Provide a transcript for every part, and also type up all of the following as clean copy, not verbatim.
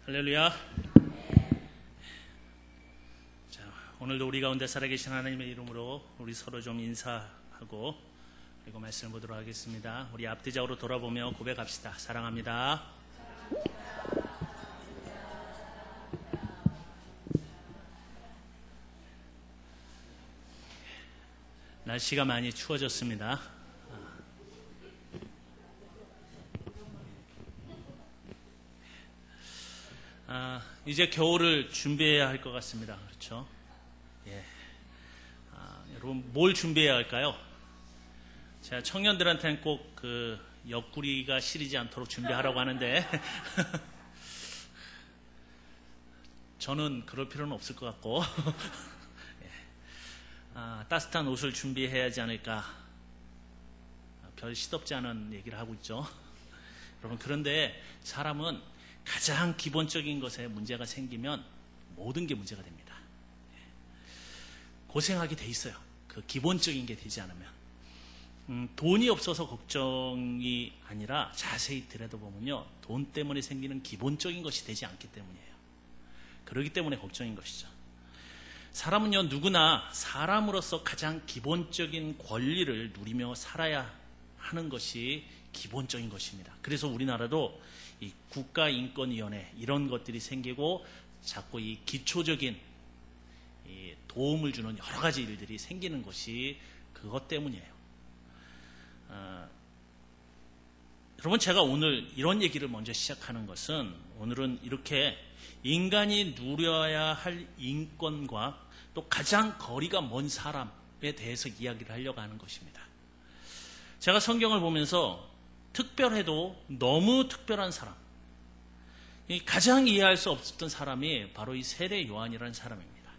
할렐루야. 자, 오늘도 우리 가운데 살아계신 하나님의 이름으로 우리 서로 좀 인사하고 그리고 말씀을 보도록 하겠습니다. 우리 앞뒤적으로 돌아보며 고백합시다. 사랑합니다. 날씨가 많이 추워졌습니다. 이제 겨울을 준비해야 할 것 같습니다. 그렇죠? 예. 여러분, 뭘 준비해야 할까요? 제가 청년들한테는 꼭 그 옆구리가 시리지 않도록 준비하라고 하는데, 저는 그럴 필요는 없을 것 같고, 예. 따뜻한 옷을 준비해야 하지 않을까, 별 시덥지 않은 얘기를 하고 있죠. 여러분, 그런데 사람은 가장 기본적인 것에 문제가 생기면 모든 게 문제가 됩니다. 고생하게 돼 있어요. 그 기본적인 게 되지 않으면. 돈이 없어서 걱정이 아니라 자세히 들여다보면요, 돈 때문에 생기는 기본적인 것이 되지 않기 때문이에요. 그렇기 때문에 걱정인 것이죠. 사람은요, 누구나 사람으로서 가장 기본적인 권리를 누리며 살아야 하는 것이 기본적인 것입니다. 그래서 우리나라도 이 국가인권위원회 이런 것들이 생기고 자꾸 이 기초적인 이 도움을 주는 여러 가지 일들이 생기는 것이 그것 때문이에요. 여러분, 제가 오늘 이런 얘기를 먼저 시작하는 것은, 오늘은 이렇게 인간이 누려야 할 인권과 또 가장 거리가 먼 사람에 대해서 이야기를 하려고 하는 것입니다. 제가 성경을 보면서 특별해도 너무 특별한 사람, 가장 이해할 수 없었던 사람이 바로 이 세례 요한이라는 사람입니다.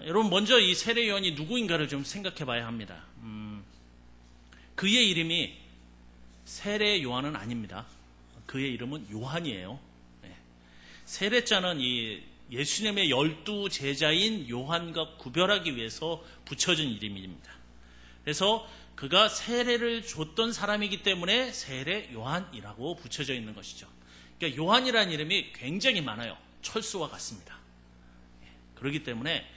여러분, 먼저 이 세례 요한이 누구인가를 좀 생각해 봐야 합니다. 그의 이름이 세례 요한은 아닙니다. 그의 이름은 요한이에요. 세례자는 이 예수님의 12 제자인 요한과 구별하기 위해서 붙여진 이름입니다. 그래서 그가 세례를 줬던 사람이기 때문에 세례 요한이라고 붙여져 있는 것이죠. 그러니까 요한이라는 이름이 굉장히 많아요. 철수와 같습니다. 그렇기 때문에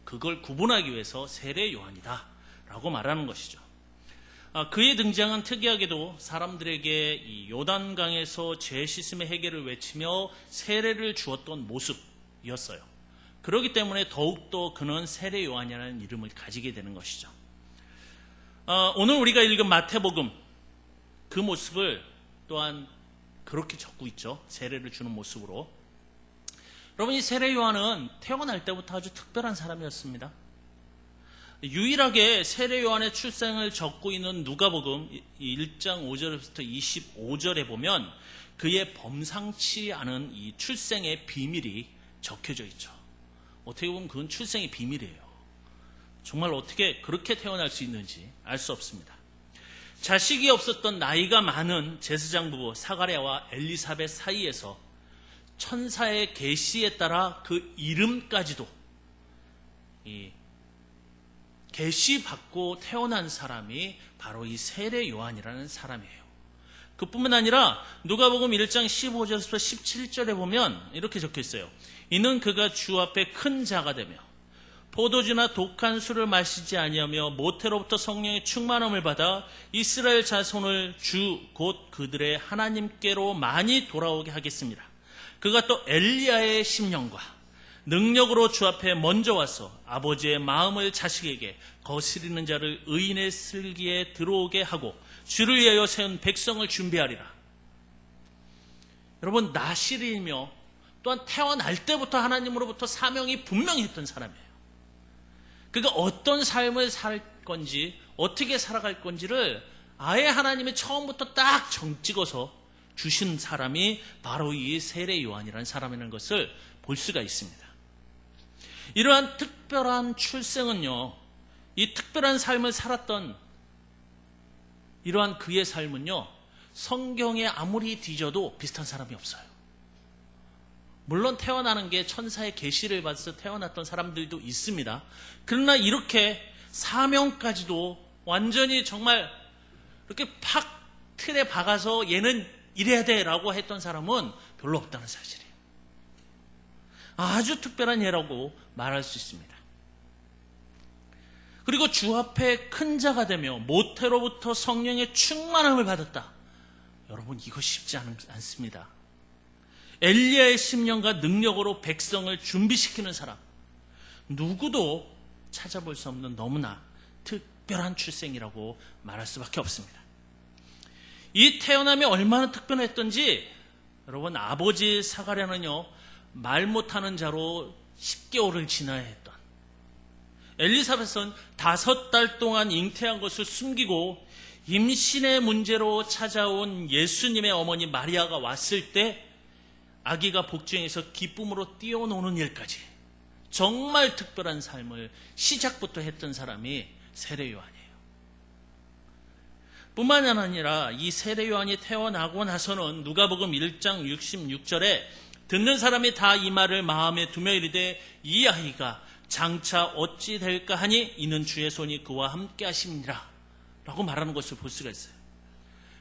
그걸 구분하기 위해서 세례 요한이다라고 말하는 것이죠. 그의 등장은 특이하게도 사람들에게 이 요단강에서 죄 씻음의 해결을 외치며 세례를 주었던 모습이었어요. 그렇기 때문에 더욱더 그는 세례 요한이라는 이름을 가지게 되는 것이죠. 오늘 우리가 읽은 마태복음, 그 모습을 또한 그렇게 적고 있죠. 세례를 주는 모습으로. 여러분, 이 세례 요한은 태어날 때부터 아주 특별한 사람이었습니다. 유일하게 세례 요한의 출생을 적고 있는 누가복음 1장 5절부터 25절에 보면 그의 범상치 않은 이 출생의 비밀이 적혀져 있죠. 어떻게 보면 그건 출생의 비밀이에요. 정말 어떻게 그렇게 태어날 수 있는지 알 수 없습니다. 자식이 없었던 나이가 많은 제사장 부부 사가랴와 엘리사벳 사이에서 천사의 계시에 따라 그 이름까지도 계시받고 태어난 사람이 바로 이 세례 요한이라는 사람이에요. 그뿐만 아니라 누가복음 1장 15절에서 17절에 보면 이렇게 적혀 있어요. 이는 그가 주 앞에 큰 자가 되며 포도주나 독한 술을 마시지 아니하며 모태로부터 성령의 충만함을 받아 이스라엘 자손을 주 곧 그들의 하나님께로 많이 돌아오게 하겠습니다. 그가 또 엘리야의 심령과 능력으로 주 앞에 먼저 와서 아버지의 마음을 자식에게 거스리는 자를 의인의 슬기에 들어오게 하고 주를 위하여 세운 백성을 준비하리라. 여러분, 나실이며 또한 태어날 때부터 하나님으로부터 사명이 분명히 했던 사람이에요. 그가 어떤 삶을 살 건지 어떻게 살아갈 건지를 아예 하나님이 처음부터 딱 정찍어서 주신 사람이 바로 이 세례 요한이라는 사람이라는 것을 볼 수가 있습니다. 이러한 특별한 출생은요, 이 특별한 삶을 살았던 이러한 그의 삶은요, 성경에 아무리 뒤져도 비슷한 사람이 없어요. 물론 태어나는 게 천사의 계시를 받아서 태어났던 사람들도 있습니다. 그러나 이렇게 사명까지도 완전히 정말 이렇게 팍 틀에 박아서 얘는 이래야 돼라고 했던 사람은 별로 없다는 사실이에요. 아주 특별한 예라고 말할 수 있습니다. 그리고 주 앞에 큰 자가 되며 모태로부터 성령의 충만함을 받았다. 여러분, 이거 쉽지 않습니다. 엘리야의 심령과 능력으로 백성을 준비시키는 사람, 누구도 찾아볼 수 없는 너무나 특별한 출생이라고 말할 수밖에 없습니다. 이 태어남이 얼마나 특별했던지 여러분, 아버지 사가랴는요, 말 못하는 자로 10개월을 지나야 했던, 엘리사벳은 5달 동안 잉태한 것을 숨기고 임신의 문제로 찾아온 예수님의 어머니 마리아가 왔을 때 아기가 복중에서 기쁨으로 뛰어노는 일까지 정말 특별한 삶을 시작부터 했던 사람이 세례 요한이에요. 뿐만 아니라 이 세례 요한이 태어나고 나서는 누가복음 1장 66절에 듣는 사람이 다 이 말을 마음에 두며 이르되 이 아이가 장차 어찌 될까 하니 이는 주의 손이 그와 함께 하심이니라 라고 말하는 것을 볼 수가 있어요.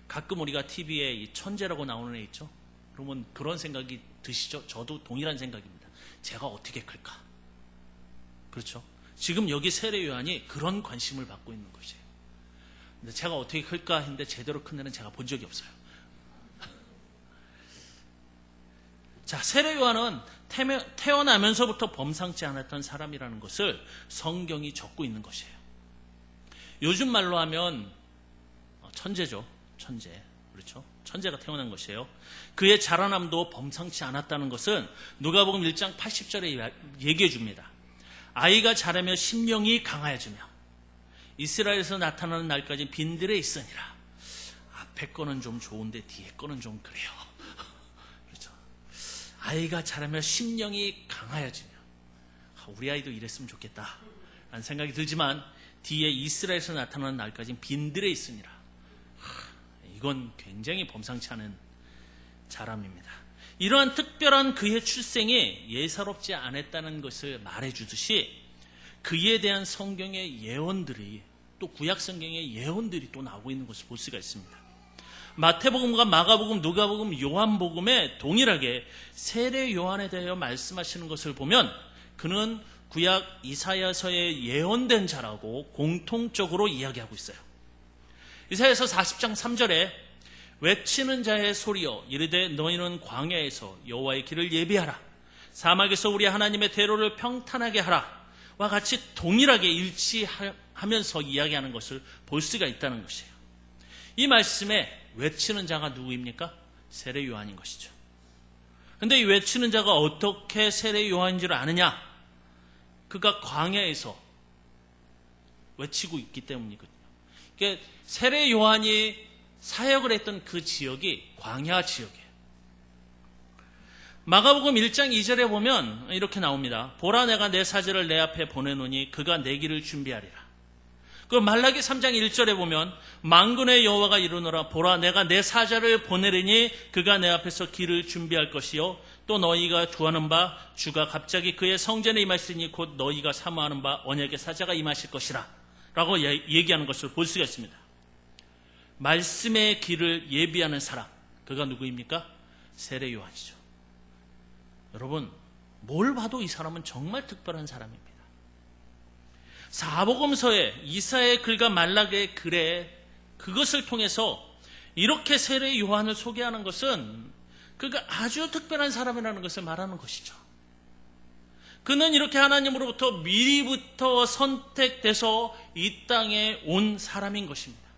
가끔 우리가 TV에 이 천재라고 나오는 애 있죠? 그러면 그런 생각이 드시죠? 저도 동일한 생각입니다. 제가 어떻게 클까? 그렇죠? 지금 여기 세례 요한이 그런 관심을 받고 있는 것이에요. 근데 제가 어떻게 클까 했는데 제대로 큰 애는 제가 본 적이 없어요. 자, 세례 요한은 태어나면서부터 범상치 않았던 사람이라는 것을 성경이 적고 있는 것이에요. 요즘 말로 하면 천재죠. 천재. 그렇죠? 천재가 태어난 것이에요. 그의 자라남도 범상치 않았다는 것은 누가복음 1장 80절에 얘기해 줍니다. 아이가 자라며 심령이 강하여지며 이스라엘에서 나타나는 날까지 빈들에 있으니라. 앞에 거는 좀 좋은데 뒤에 거는 좀 그래요. 그렇죠? 아이가 자라며 심령이 강하여지며, 우리 아이도 이랬으면 좋겠다 라는 생각이 들지만 뒤에 이스라엘에서 나타나는 날까지 빈들에 있으니라. 이건 굉장히 범상치 않은 자람입니다. 이러한 특별한 그의 출생이 예사롭지 않았다는 것을 말해주듯이 그에 대한 성경의 예언들이, 또 구약 성경의 예언들이 또 나오고 있는 것을 볼 수가 있습니다. 마태복음과 마가복음, 누가복음, 요한복음에 동일하게 세례 요한에 대하여 말씀하시는 것을 보면 그는 구약 이사야서에 예언된 자라고 공통적으로 이야기하고 있어요. 이사야서 40장 3절에 외치는 자의 소리여 이르되 너희는 광야에서 여호와의 길을 예비하라, 사막에서 우리 하나님의 대로를 평탄하게 하라 와 같이 동일하게 일치하면서 이야기하는 것을 볼 수가 있다는 것이에요. 이 말씀에 외치는 자가 누구입니까? 세례 요한인 것이죠. 그런데 이 외치는 자가 어떻게 세례 요한인 줄 아느냐? 그가 광야에서 외치고 있기 때문이거든요. 그러니까 세례 요한이 사역을 했던 그 지역이 광야 지역이에요. 마가복음 1장 2절에 보면 이렇게 나옵니다. 보라, 내가 내 사자를 내 앞에 보내노니 그가 내 길을 준비하리라. 그 말라기 3장 1절에 보면 만군의 여호와가 이르노라, 보라, 내가 내 사자를 보내리니 그가 내 앞에서 길을 준비할 것이요 또 너희가 구하는 바 주가 갑자기 그의 성전에 임하시니 곧 너희가 사모하는 바 언약의 사자가 임하실 것이라 라고 얘기하는 것을 볼 수가 있습니다. 말씀의 길을 예비하는 사람, 그가 누구입니까? 세례 요한이죠. 여러분, 뭘 봐도 이 사람은 정말 특별한 사람입니다. 사복음서에 이사야의 글과 말라기의 글에 그것을 통해서 이렇게 세례 요한을 소개하는 것은 그가 아주 특별한 사람이라는 것을 말하는 것이죠. 그는 이렇게 하나님으로부터 미리부터 선택돼서 이 땅에 온 사람인 것입니다.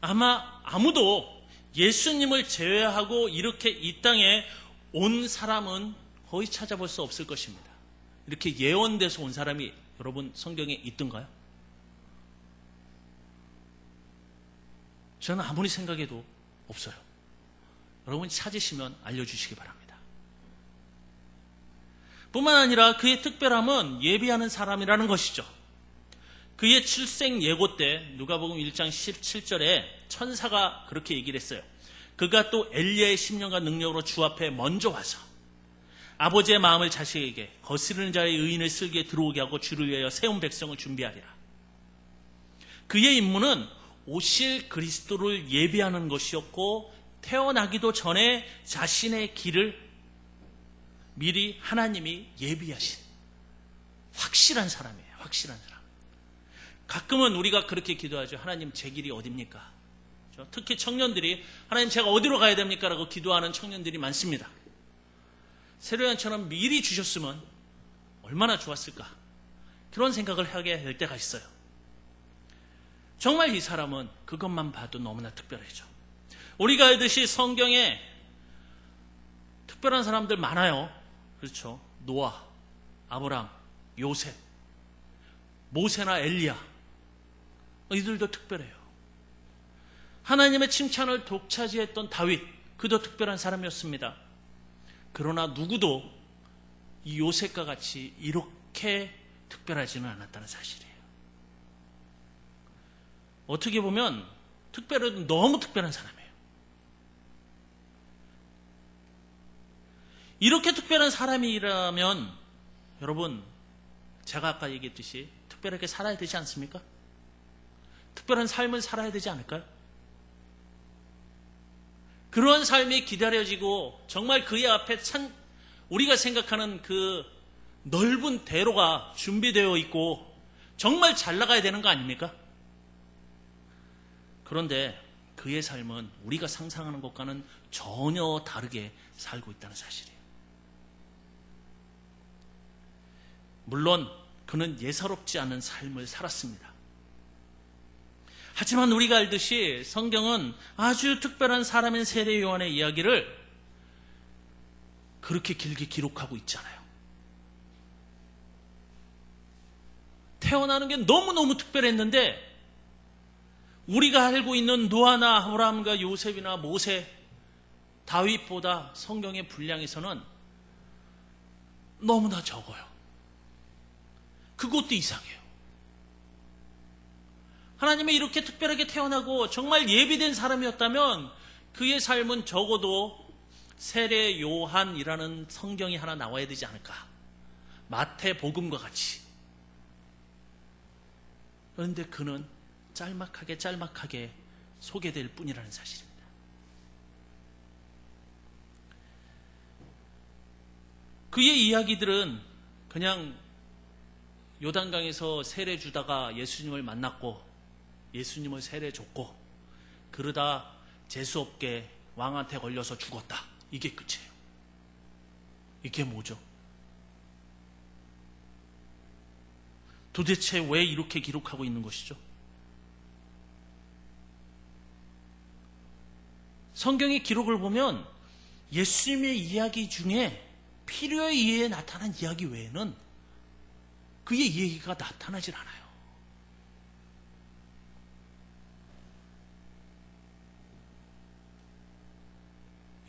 아마 아무도 예수님을 제외하고 이렇게 이 땅에 온 사람은 거의 찾아볼 수 없을 것입니다. 이렇게 예언돼서 온 사람이 여러분 성경에 있던가요? 저는 아무리 생각해도 없어요. 여러분이 찾으시면 알려주시기 바랍니다. 뿐만 아니라 그의 특별함은 예비하는 사람이라는 것이죠. 그의 출생 예고 때 누가복음 1장 17절에 천사가 그렇게 얘기를 했어요. 그가 또 엘리야의 심령과 능력으로 주 앞에 먼저 와서 아버지의 마음을 자식에게 거스르는 자의 의인을 쓸기에 들어오게 하고 주를 위하여 세운 백성을 준비하리라. 그의 임무는 오실 그리스도를 예비하는 것이었고 태어나기도 전에 자신의 길을 미리 하나님이 예비하신 확실한 사람이에요. 확실한 사람. 가끔은 우리가 그렇게 기도하죠. 하나님, 제 길이 어딥니까? 특히 청년들이 하나님, 제가 어디로 가야 됩니까? 라고 기도하는 청년들이 많습니다. 세례요한처럼 미리 주셨으면 얼마나 좋았을까? 그런 생각을 하게 될 때가 있어요. 정말 이 사람은 그것만 봐도 너무나 특별해져. 우리가 알듯이 성경에 특별한 사람들 많아요. 그렇죠. 노아, 아브람, 요셉, 모세나 엘리야, 이들도 특별해요. 하나님의 칭찬을 독차지했던 다윗, 그도 특별한 사람이었습니다. 그러나 누구도 이 요셉과 같이 이렇게 특별하지는 않았다는 사실이에요. 어떻게 보면 특별해도 너무 특별한 사람이에요. 이렇게 특별한 사람이라면 여러분, 제가 아까 얘기했듯이 특별하게 살아야 되지 않습니까? 특별한 삶을 살아야 되지 않을까요? 그런 삶이 기다려지고 정말 그의 앞에 우리가 생각하는 그 넓은 대로가 준비되어 있고 정말 잘 나가야 되는 거 아닙니까? 그런데 그의 삶은 우리가 상상하는 것과는 전혀 다르게 살고 있다는 사실이에요. 물론 그는 예사롭지 않은 삶을 살았습니다. 하지만 우리가 알듯이 성경은 아주 특별한 사람인 세례 요한의 이야기를 그렇게 길게 기록하고 있잖아요. 태어나는 게 너무너무 특별했는데 우리가 알고 있는 노아나 아브라함과 요셉이나 모세, 다윗보다 성경의 분량에서는 너무나 적어요. 그것도 이상해요. 하나님이 이렇게 특별하게 태어나고 정말 예비된 사람이었다면 그의 삶은 적어도 세례 요한이라는 성경이 하나 나와야 되지 않을까. 마태복음과 같이. 그런데 그는 짤막하게 소개될 뿐이라는 사실입니다. 그의 이야기들은 그냥 요단강에서 세례 주다가 예수님을 만났고 예수님을 세례 줬고 그러다 재수없게 왕한테 걸려서 죽었다. 이게 끝이에요. 이게 뭐죠? 도대체 왜 이렇게 기록하고 있는 것이죠? 성경의 기록을 보면 예수님의 이야기 중에 필요에 의해 나타난 이야기 외에는 그의 이야기가 나타나질 않아요.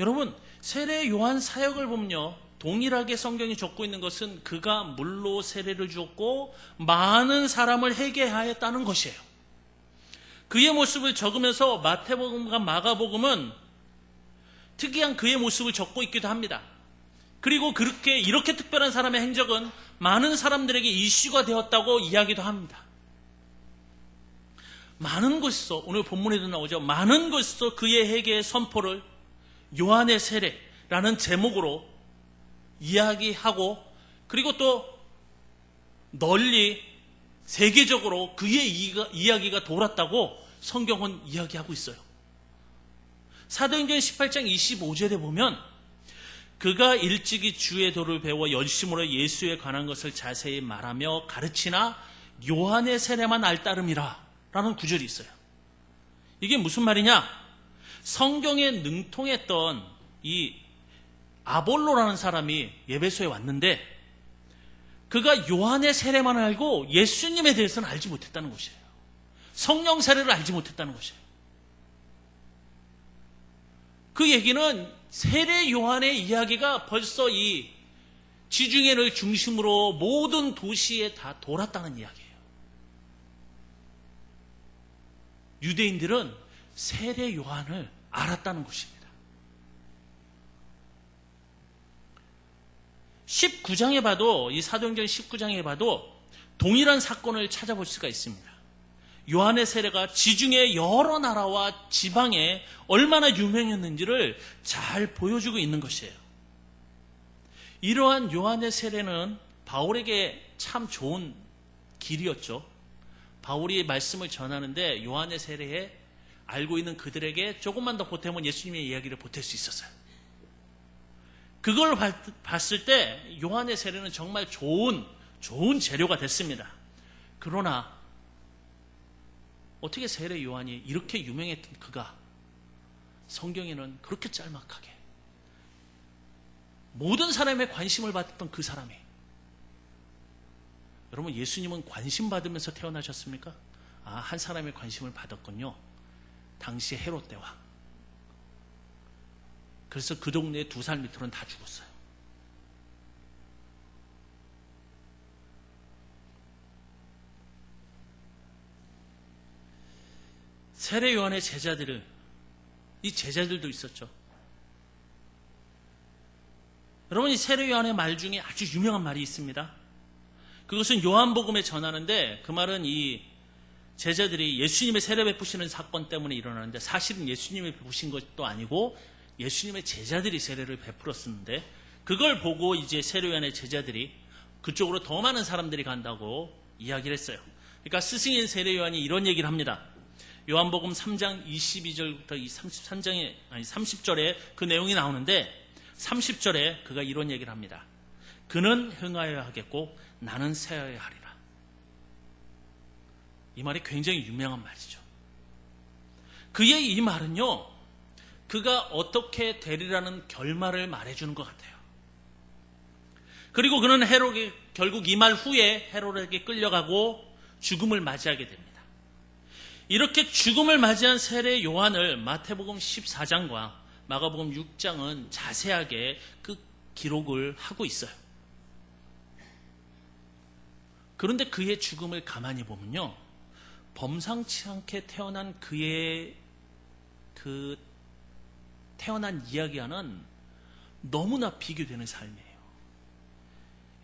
여러분, 세례 요한 사역을 보면요, 동일하게 성경이 적고 있는 것은 그가 물로 세례를 주었고 많은 사람을 회개하였다는 것이에요. 그의 모습을 적으면서 마태복음과 마가복음은 특이한 그의 모습을 적고 있기도 합니다. 그리고 이렇게 특별한 사람의 행적은 많은 사람들에게 이슈가 되었다고 이야기도 합니다. 많은 곳에서, 오늘 본문에도 나오죠. 많은 곳에서 그의 회개의 선포를 요한의 세례라는 제목으로 이야기하고, 그리고 또 널리 세계적으로 그의 이야기가 돌았다고 성경은 이야기하고 있어요. 사도행전 18장 25절에 보면 그가 일찍이 주의 도를 배워 열심으로 예수에 관한 것을 자세히 말하며 가르치나 요한의 세례만 알따름이라 라는 구절이 있어요. 이게 무슨 말이냐? 성경에 능통했던 이 아볼로라는 사람이 예배소에 왔는데 그가 요한의 세례만 알고 예수님에 대해서는 알지 못했다는 것이에요. 성령 세례를 알지 못했다는 것이에요. 그 얘기는 세례 요한의 이야기가 벌써 이 지중해를 중심으로 모든 도시에 다 돌았다는 이야기예요. 유대인들은 세례 요한을 알았다는 것입니다. 19장에 봐도, 이 사도행전 19장에 봐도 동일한 사건을 찾아볼 수가 있습니다. 요한의 세례가 지중해 여러 나라와 지방에 얼마나 유명했는지를 잘 보여주고 있는 것이에요. 이러한 요한의 세례는 바울에게 참 좋은 길이었죠. 바울이 말씀을 전하는데 요한의 세례에 알고 있는 그들에게 조금만 더 보태면 예수님의 이야기를 보탤 수 있었어요. 그걸 봤을 때 요한의 세례는 정말 좋은 재료가 됐습니다. 그러나 어떻게 세례 요한이 이렇게 유명했던 그가 성경에는 그렇게 짤막하게 모든 사람의 관심을 받았던 그 사람이, 여러분 예수님은 관심 받으면서 태어나셨습니까? 한 사람의 관심을 받았군요. 당시 헤롯 대왕. 그래서 그 동네 2살 밑으로는 다 죽었어요. 세례 요한의 제자들을, 이 제자들도 있었죠. 여러분, 이 세례 요한의 말 중에 아주 유명한 말이 있습니다. 그것은 요한복음에 전하는데, 그 말은 이 제자들이 예수님의 세례 베푸시는 사건 때문에 일어나는데, 사실은 예수님이 베푸신 것도 아니고 예수님의 제자들이 세례를 베풀었었는데, 그걸 보고 이제 세례 요한의 제자들이 그쪽으로 더 많은 사람들이 간다고 이야기를 했어요. 그러니까 스승인 세례 요한이 이런 얘기를 합니다. 요한복음 3장 22절부터 30절에 그 내용이 나오는데, 30절에 그가 이런 얘기를 합니다. 그는 흥하여야 하겠고 나는 쇠하여야 하리라. 이 말이 굉장히 유명한 말이죠. 그의 이 말은요, 그가 어떻게 되리라는 결말을 말해주는 것 같아요. 그리고 그는 헤롯에게, 결국 이 말 후에 헤롯에게 끌려가고 죽음을 맞이하게 됩니다. 이렇게 죽음을 맞이한 세례 요한을 마태복음 14장과 마가복음 6장은 자세하게 그 기록을 하고 있어요. 그런데 그의 죽음을 가만히 보면요, 범상치 않게 태어난 그의 그 태어난 이야기와는 너무나 비교되는 삶이에요.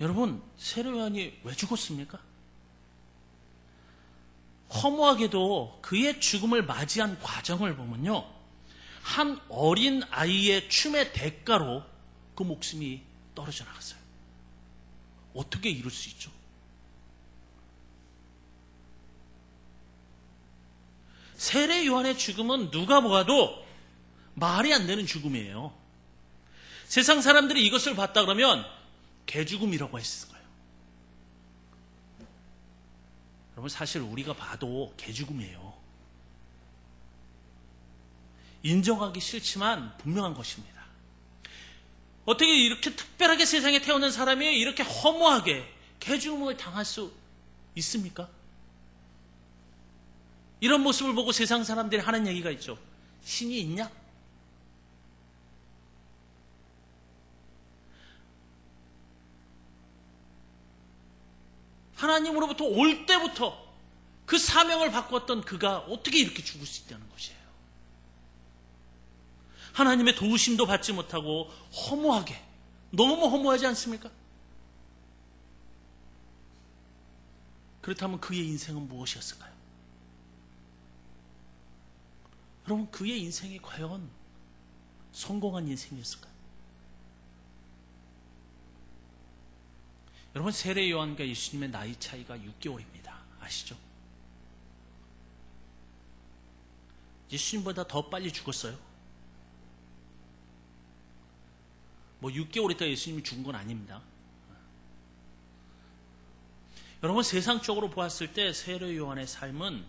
여러분, 세례 요한이 왜 죽었습니까? 허무하게도 그의 죽음을 맞이한 과정을 보면요, 한 어린 아이의 춤의 대가로 그 목숨이 떨어져 나갔어요. 어떻게 이럴 수 있죠? 세례 요한의 죽음은 누가 보아도 말이 안 되는 죽음이에요. 세상 사람들이 이것을 봤다 그러면 개죽음이라고 했을 거예요. 여러분, 사실 우리가 봐도 개죽음이에요. 인정하기 싫지만 분명한 것입니다. 어떻게 이렇게 특별하게 세상에 태어난 사람이 이렇게 허무하게 개죽음을 당할 수 있습니까? 이런 모습을 보고 세상 사람들이 하는 얘기가 있죠. 신이 있냐? 하나님으로부터 올 때부터 그 사명을 바꿨던 그가 어떻게 이렇게 죽을 수 있다는 것이에요. 하나님의 도우심도 받지 못하고 허무하게, 너무 허무하지 않습니까? 그렇다면 그의 인생은 무엇이었을까요? 여러분, 그의 인생이 과연 성공한 인생이었을까요? 여러분, 세례 요한과 예수님의 나이 차이가 6개월입니다. 아시죠? 예수님보다 더 빨리 죽었어요. 6개월 있다 예수님이 죽은 건 아닙니다. 여러분, 세상적으로 보았을 때 세례 요한의 삶은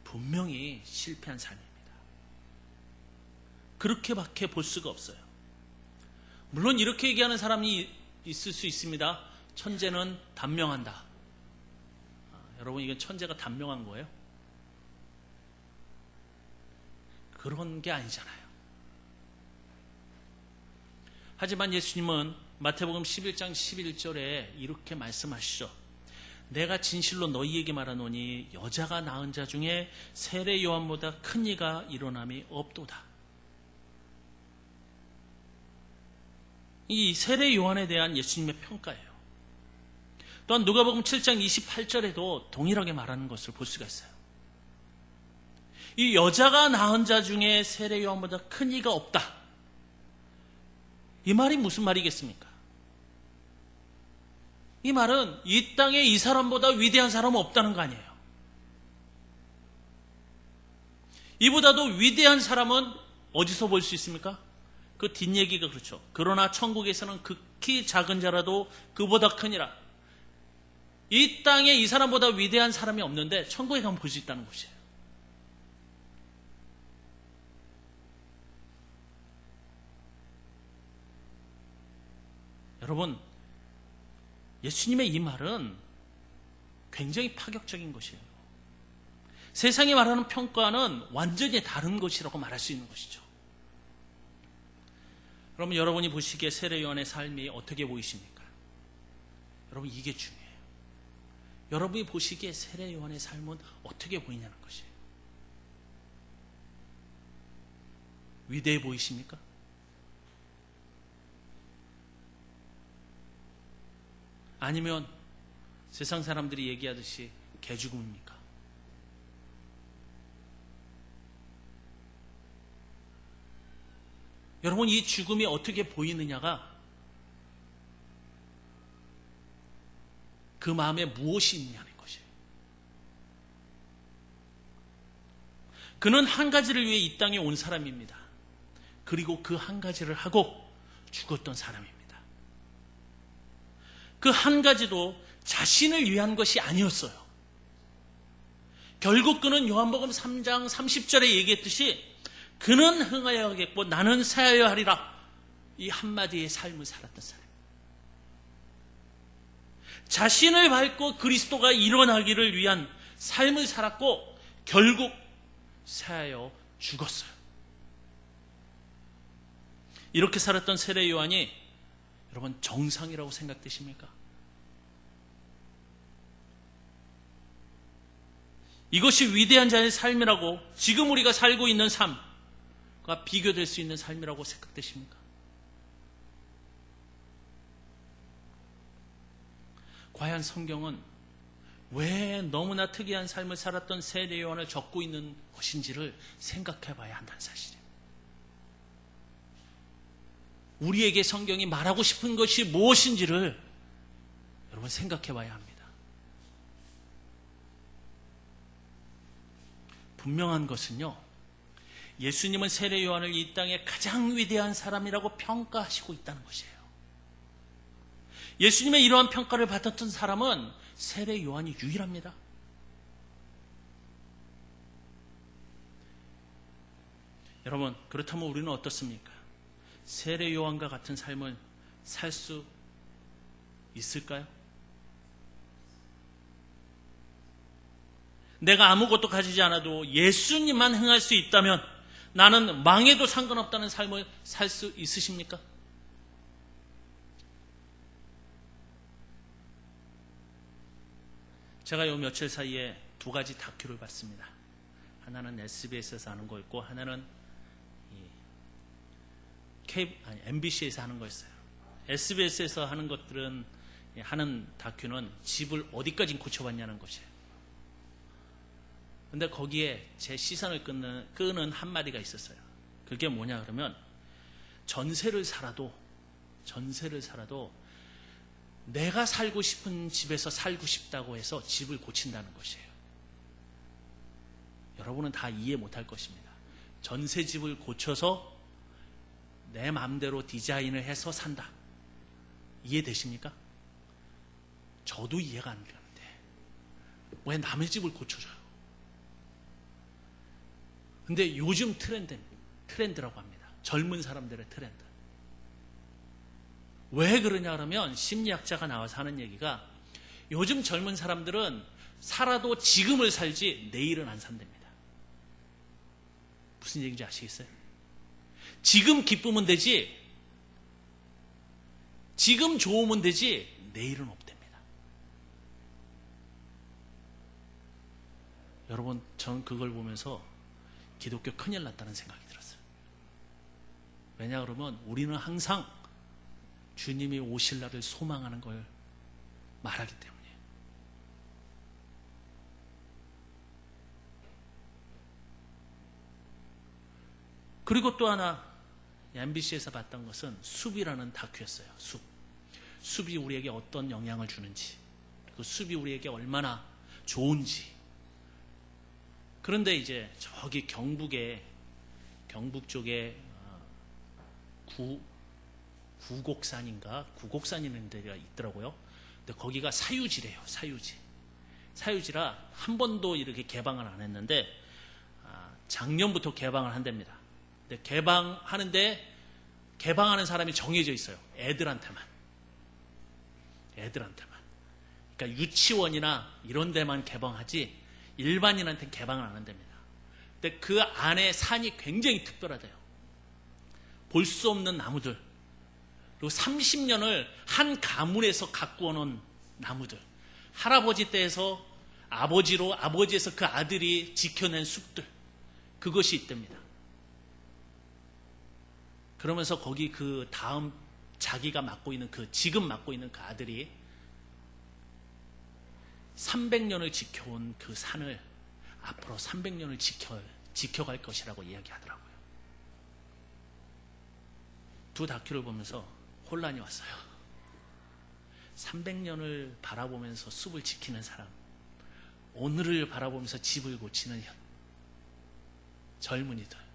분명히 실패한 삶입니다. 그렇게밖에 볼 수가 없어요. 물론 이렇게 얘기하는 사람이 있을 수 있습니다. 천재는 단명한다. 여러분, 이건 천재가 단명한 거예요? 그런 게 아니잖아요. 하지만 예수님은 마태복음 11장 11절에 이렇게 말씀하시죠. 내가 진실로 너희에게 말하노니 여자가 낳은 자 중에 세례 요한보다 큰 이가 일어남이 없도다. 이 세례 요한에 대한 예수님의 평가예요. 또한 누가복음 7장 28절에도 동일하게 말하는 것을 볼 수가 있어요. 이 여자가 낳은 자 중에 세례 요한보다 큰 이가 없다. 이 말이 무슨 말이겠습니까? 이 말은 이 땅에 이 사람보다 위대한 사람은 없다는 거 아니에요. 이보다도 위대한 사람은 어디서 볼 수 있습니까? 그 뒷얘기가 그렇죠. 그러나 천국에서는 극히 작은 자라도 그보다 크니라. 이 땅에 이 사람보다 위대한 사람이 없는데 천국에 가면 볼 수 있다는 것이에요. 여러분, 예수님의 이 말은 굉장히 파격적인 것이에요. 세상이 말하는 평가는 완전히 다른 것이라고 말할 수 있는 것이죠. 그러면 여러분이 보시기에 세례 요한의 삶이 어떻게 보이십니까? 여러분, 이게 중요해요. 여러분이 보시기에 세례 요한의 삶은 어떻게 보이냐는 것이에요. 위대해 보이십니까? 아니면 세상 사람들이 얘기하듯이 개죽음입니까? 여러분, 이 죽음이 어떻게 보이느냐가 그 마음에 무엇이 있냐는 것이에요. 그는 한 가지를 위해 이 땅에 온 사람입니다. 그리고 그 한 가지를 하고 죽었던 사람입니다. 그 한 가지도 자신을 위한 것이 아니었어요. 결국 그는 요한복음 3장 30절에 얘기했듯이 그는 흥하여 하겠고 나는 사하여 하리라. 이 한마디의 삶을 살았던 사람. 자신을 밟고 그리스도가 일어나기를 위한 삶을 살았고 결국 사하여 죽었어요. 이렇게 살았던 세례 요한이 여러분 정상이라고 생각되십니까? 이것이 위대한 자의 삶이라고 지금 우리가 살고 있는 삶과 비교될 수 있는 삶이라고 생각되십니까? 과연 성경은 왜 너무나 특이한 삶을 살았던 세례 요한을 적고 있는 것인지를 생각해 봐야 한다는 사실이에요. 우리에게 성경이 말하고 싶은 것이 무엇인지를 여러분 생각해 봐야 합니다. 분명한 것은요, 예수님은 세례 요한을 이 땅의 가장 위대한 사람이라고 평가하시고 있다는 것이에요. 예수님의 이러한 평가를 받았던 사람은 세례 요한이 유일합니다. 여러분, 그렇다면 우리는 어떻습니까? 세례 요한과 같은 삶을 살 수 있을까요? 내가 아무것도 가지지 않아도 예수님만 행할 수 있다면 나는 망해도 상관없다는 삶을 살 수 있으십니까? 제가 요 며칠 사이에 두 가지 다큐를 봤습니다. 하나는 SBS에서 하는 거였고 하나는 MBC에서 하는 거였어요. SBS에서 하는 것들은 하는 다큐는 집을 어디까지 고쳐봤냐는 것이에요. 근데 거기에 제 시선을 끄는 한마디가 있었어요. 그게 뭐냐 그러면 전세를 살아도 내가 살고 싶은 집에서 살고 싶다고 해서 집을 고친다는 것이에요. 여러분은 다 이해 못할 것입니다. 전세집을 고쳐서 내 마음대로 디자인을 해서 산다. 이해되십니까? 저도 이해가 안 되는데 왜 남의 집을 고쳐줘요? 근데 요즘 트렌드라고 합니다. 젊은 사람들의 트렌드. 왜 그러냐 그러면 심리학자가 나와서 하는 얘기가 요즘 젊은 사람들은 살아도 지금을 살지 내일은 안 산답니다. 무슨 얘기인지 아시겠어요? 지금 기쁘면 되지, 지금 좋으면 되지 내일은 없답니다. 여러분, 저는 그걸 보면서 기독교 큰일 났다는 생각이 들었어요. 왜냐 그러면 우리는 항상 주님이 오실 날을 소망하는 걸 말하기 때문에. 그리고 또 하나 MBC에서 봤던 것은 숲이라는 다큐였어요. 숲이 우리에게 어떤 영향을 주는지, 그 숲이 우리에게 얼마나 좋은지. 그런데 이제 저기 경북 쪽에 구곡산이라는 데가 있더라고요. 근데 거기가 사유지래요. 사유지라 한 번도 이렇게 개방을 안 했는데 작년부터 개방을 한답니다. 근데 개방하는 사람이 정해져 있어요. 애들한테만. 그러니까 유치원이나 이런 데만 개방하지 일반인한테는 개방을 안 한답니다. 근데 그 안에 산이 굉장히 특별하대요. 볼 수 없는 나무들, 그리고 30년을 한 가문에서 가꾸어 놓은 나무들, 할아버지 때에서 아버지에서 그 아들이 지켜낸 숲들, 그것이 있답니다. 그러면서 거기 그 다음 자기가 지금 맡고 있는 그 아들이 300년을 지켜온 그 산을 앞으로 300년을 지켜갈 것이라고 이야기하더라고요. 두 다큐를 보면서 혼란이 왔어요. 300년을 바라보면서 숲을 지키는 사람, 오늘을 바라보면서 집을 고치는 젊은이들.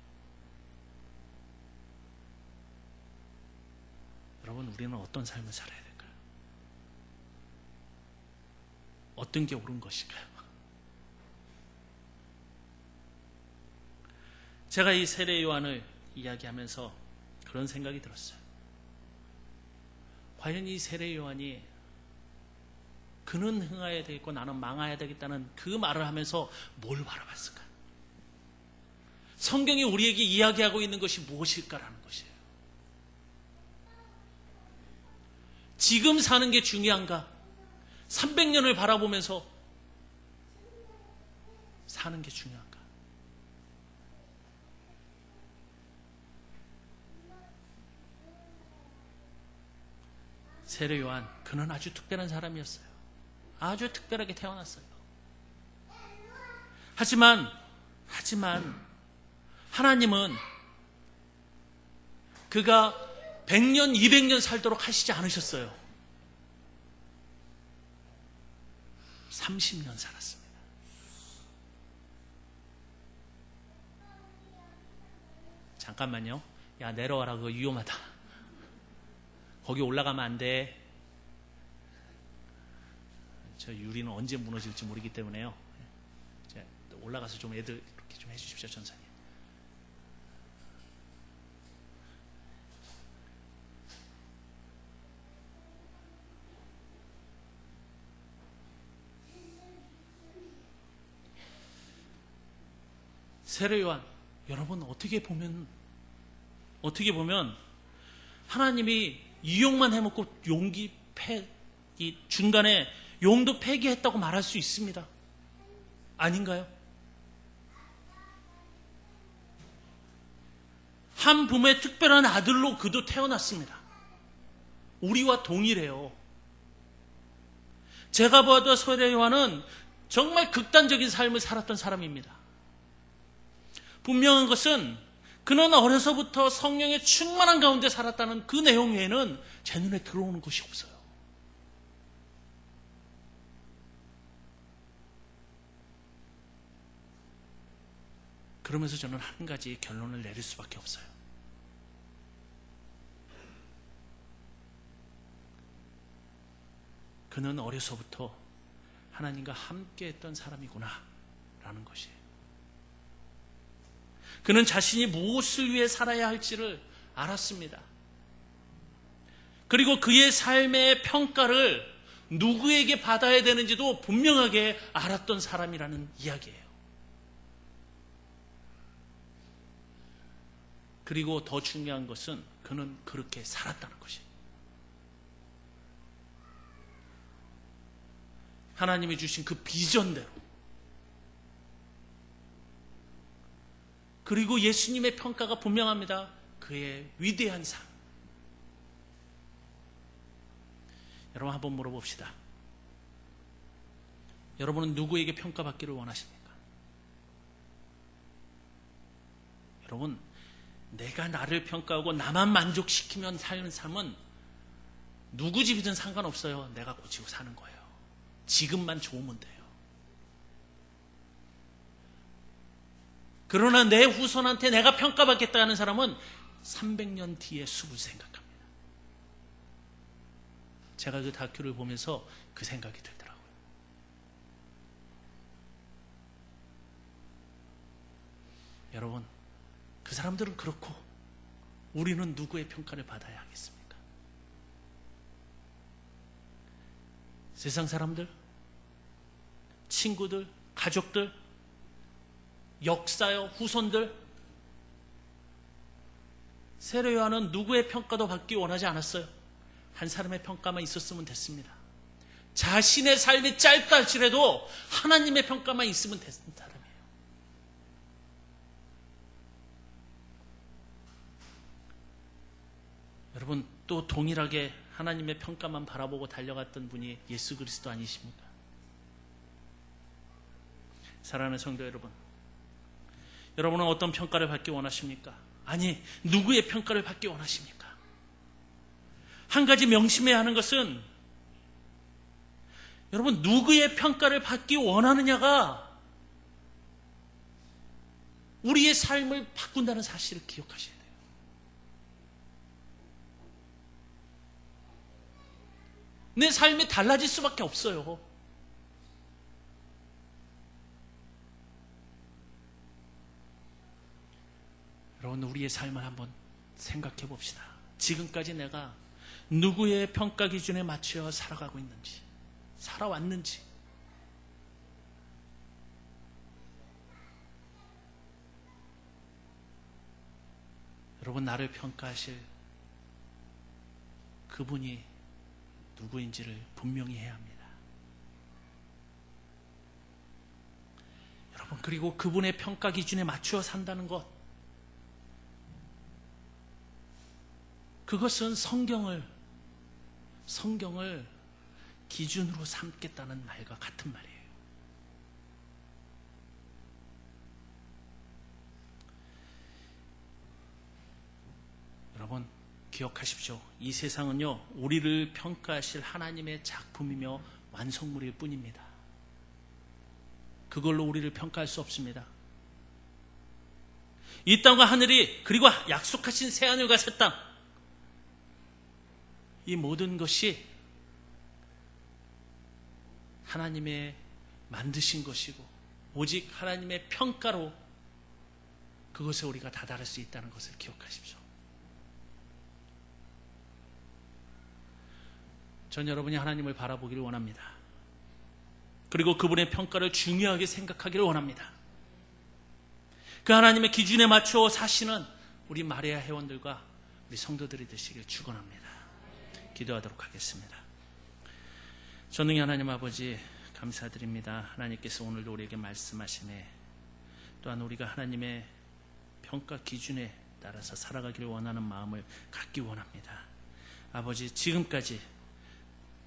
여러분, 우리는 어떤 삶을 살아야 될까요? 어떤 게 옳은 것일까요? 제가 이 세례 요한을 이야기하면서 그런 생각이 들었어요. 과연 이 세례 요한이 그는 흥하여야 되겠고 나는 망하여야 되겠다는 그 말을 하면서 뭘 바라봤을까? 성경이 우리에게 이야기하고 있는 것이 무엇일까라는 것이에요. 지금 사는 게 중요한가? 300년을 바라보면서 사는 게 중요한가? 세례 요한, 그는 아주 특별한 사람이었어요. 아주 특별하게 태어났어요. 하지만 하나님은 그가 100년, 200년 살도록 하시지 않으셨어요. 30년 살았습니다. 잠깐만요. 야, 내려와라. 그거 위험하다. 거기 올라가면 안 돼. 저 유리는 언제 무너질지 모르기 때문에요. 올라가서 좀 애들 이렇게 좀 해주십시오, 전사님. 세례 요한, 여러분 어떻게 보면 하나님이 유혹만 해먹고 이 중간에 용도 폐기했다고 말할 수 있습니다. 아닌가요? 한 부모의 특별한 아들로 그도 태어났습니다. 우리와 동일해요. 제가 봐도 세례 요한은 정말 극단적인 삶을 살았던 사람입니다. 분명한 것은 그는 어려서부터 성령의 충만한 가운데 살았다는 그 내용 외에는 제 눈에 들어오는 것이 없어요. 그러면서 저는 한 가지 결론을 내릴 수밖에 없어요. 그는 어려서부터 하나님과 함께 했던 사람이구나 라는 것이에요. 그는 자신이 무엇을 위해 살아야 할지를 알았습니다. 그리고 그의 삶의 평가를 누구에게 받아야 되는지도 분명하게 알았던 사람이라는 이야기예요. 그리고 더 중요한 것은 그는 그렇게 살았다는 것이에요. 하나님이 주신 그 비전대로, 그리고 예수님의 평가가 분명합니다. 그의 위대한 삶. 여러분, 한번 물어봅시다. 여러분은 누구에게 평가받기를 원하십니까? 여러분, 내가 나를 평가하고 나만 만족시키면 사는 삶은 누구 집이든 상관없어요. 내가 고치고 사는 거예요. 지금만 좋으면 돼요. 그러나 내 후손한테 내가 평가받겠다는 사람은 300년 뒤의 숲을 생각합니다. 제가 그 다큐를 보면서 그 생각이 들더라고요. 여러분, 그 사람들은 그렇고 우리는 누구의 평가를 받아야 하겠습니까? 세상 사람들, 친구들, 가족들, 역사요, 후손들. 세례 요한은 누구의 평가도 받기 원하지 않았어요. 한 사람의 평가만 있었으면 됐습니다. 자신의 삶이 짧다 할지라도 하나님의 평가만 있으면 됐는 사람이에요. 여러분, 또 동일하게 하나님의 평가만 바라보고 달려갔던 분이 예수 그리스도 아니십니까? 사랑하는 성도 여러분, 여러분은 어떤 평가를 받기 원하십니까? 아니, 누구의 평가를 받기 원하십니까? 한 가지 명심해야 하는 것은, 여러분, 누구의 평가를 받기 원하느냐가 우리의 삶을 바꾼다는 사실을 기억하셔야 돼요. 내 삶이 달라질 수밖에 없어요. 여러분, 우리의 삶을 한번 생각해 봅시다. 지금까지 내가 누구의 평가 기준에 맞춰 살아가고 있는지, 살아왔는지. 여러분, 나를 평가하실 그분이 누구인지를 분명히 해야 합니다. 여러분, 그리고 그분의 평가 기준에 맞추어 산다는 것, 그것은 성경을 기준으로 삼겠다는 말과 같은 말이에요. 여러분, 기억하십시오. 이 세상은요, 우리를 평가하실 하나님의 작품이며 완성물일 뿐입니다. 그걸로 우리를 평가할 수 없습니다. 이 땅과 하늘이, 그리고 약속하신 새하늘과 새 땅, 이 모든 것이 하나님의 만드신 것이고 오직 하나님의 평가로 그것에 우리가 다다를 수 있다는 것을 기억하십시오. 전 여러분이 하나님을 바라보기를 원합니다. 그리고 그분의 평가를 중요하게 생각하기를 원합니다. 그 하나님의 기준에 맞춰 사시는 우리 마리아 회원들과 우리 성도들이 되시길 축원합니다. 기도하도록 하겠습니다. 전능히 하나님 아버지, 감사드립니다. 하나님께서 오늘도 우리에게 말씀하시네, 또한 우리가 하나님의 평가 기준에 따라서 살아가기를 원하는 마음을 갖기 원합니다. 아버지, 지금까지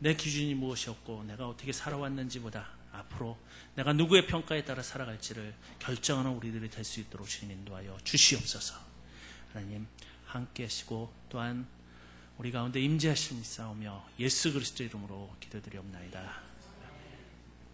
내 기준이 무엇이었고 내가 어떻게 살아왔는지보다 앞으로 내가 누구의 평가에 따라 살아갈지를 결정하는 우리들이 될 수 있도록 주님 인도하여 주시옵소서. 하나님 함께 하시고 또한 우리 가운데 임재하심이 싸우며 예수 그리스도 이름으로 기도드리옵나이다.